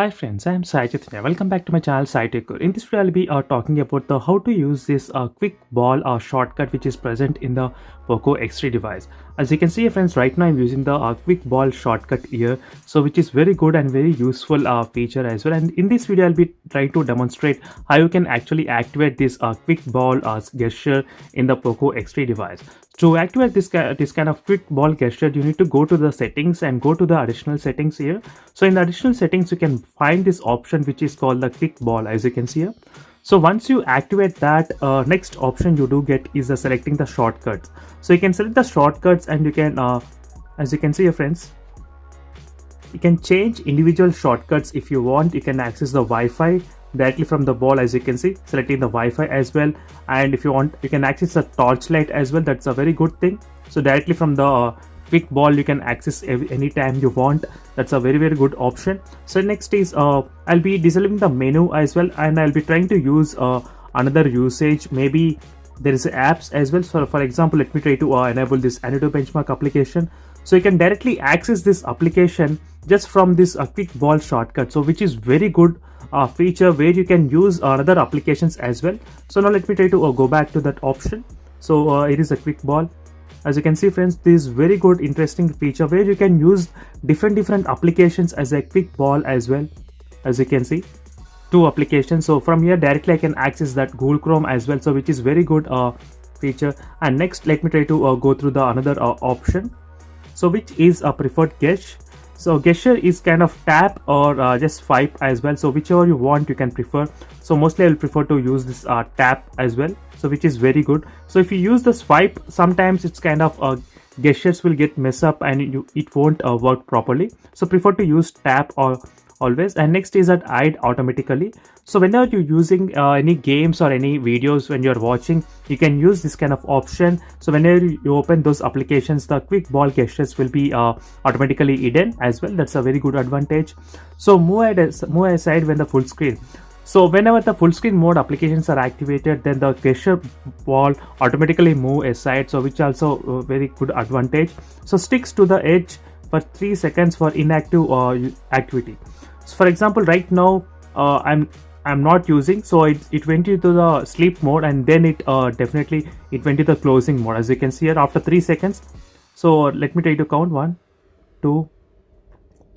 Hi friends, I am Sai Chaitanya. Welcome back to my channel Sai Tekur. In this video, I'll be talking about the how to use this quick ball shortcut which is present in the Poco X3 device. As you can see, friends, right now I'm using the quick ball shortcut here, so which is very good and very useful feature as well. And in this video, I'll be trying to demonstrate how you can actually activate this quick ball gesture in the Poco X3 device. To activate this kind of quick ball gesture, you need to go to the settings and go to the additional settings here. So in the additional settings, you can find this option which is called the quick ball, as you can see here. So once you activate that, next option you do get is selecting the shortcuts. So you can select the shortcuts and you can, as you can see here, friends, you can change individual shortcuts if you want. You can access the Wi-Fi directly from the ball, as you can see, selecting the Wi-Fi as well. And if you want, you can access the torchlight as well. That's a very good thing. So directly from the quick ball you can access anytime you want. That's a very good option. So next is I'll be disabling the menu as well, and I'll be trying to use another usage. Maybe there is apps as well. So for example, let me try to enable this AnyTo benchmark application. So you can directly access this application just from this quick ball shortcut, so which is very good feature where you can use other applications as well. So now let me try to go back to that option. So it is a quick ball. As you can see, friends, this is very good interesting feature where you can use different applications as a quick ball as well. As you can see, two applications. So from here directly I can access that Google Chrome as well, so which is very good feature. And next let me try to go through the another option, so which is a preferred gesture. So gesture is kind of tap or just swipe as well, so whichever you want you can prefer. So mostly I will prefer to use this tap as well, so which is very good. So if you use the swipe, sometimes it's kind of gestures will get mess up and it won't work properly. So prefer to use tap or always. And next is that hide automatically. So whenever you're using any games or any videos when you're watching, you can use this kind of option. So whenever you open those applications, the quick ball gestures will be automatically hidden as well. That's a very good advantage. So move aside when the full screen. So whenever the full screen mode applications are activated, then the gesture ball automatically move aside, so which also a very good advantage. So sticks to the edge for 3 seconds for inactive activity. So for example, right now I'm not using, so it went into the sleep mode, and then it definitely it went to the closing mode, as you can see here after 3 seconds. So let me try to count 1 2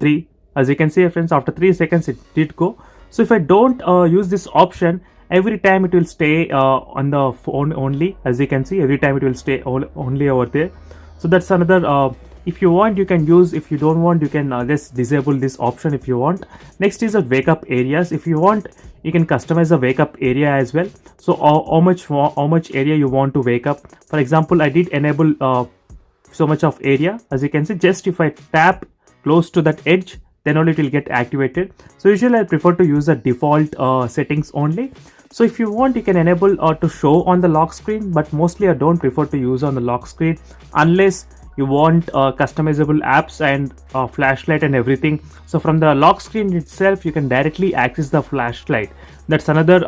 3. As you can see, friends, after 3 seconds it did go. So if I don't use this option, every time it will stay on the phone only. As you can see, every time it will stay only over there. So that's another if you want you can use. If you don't want, you can just disable this option if you want. Next is the wake up areas. If you want, you can customize the wake up area as well. So how much area you want to wake up. For example, I did enable so much of area. As you can see, just if I tap close to that edge, then only it will get activated. So usually I prefer to use the default settings only. So if you want, you can enable to show on the lock screen, but mostly I don't prefer to use on the lock screen unless you want customizable apps and flashlight and everything. So from the lock screen itself, you can directly access the flashlight. That's another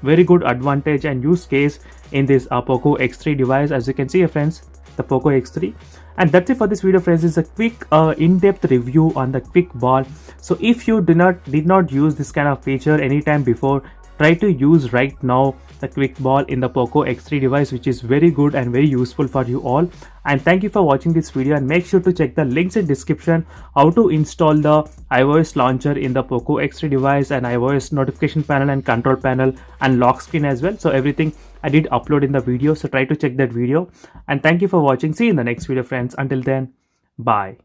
very good advantage and use case in this Poco X3 device. As you can see, friends, the Poco X3. And that's it for this video, friends. It's a quick in-depth review on the quick ball. So if you did not use this kind of feature anytime before, try to use right now the quick ball in the Poco X3 device, which is very good and very useful for you all. And thank you for watching this video, and make sure to check the links in description how to install the iOS launcher in the Poco X3 device, and iOS notification panel and control panel and lock screen as well. So everything I did upload in the video, so try to check that video. And thank you for watching. See you in the next video, friends. Until then, bye.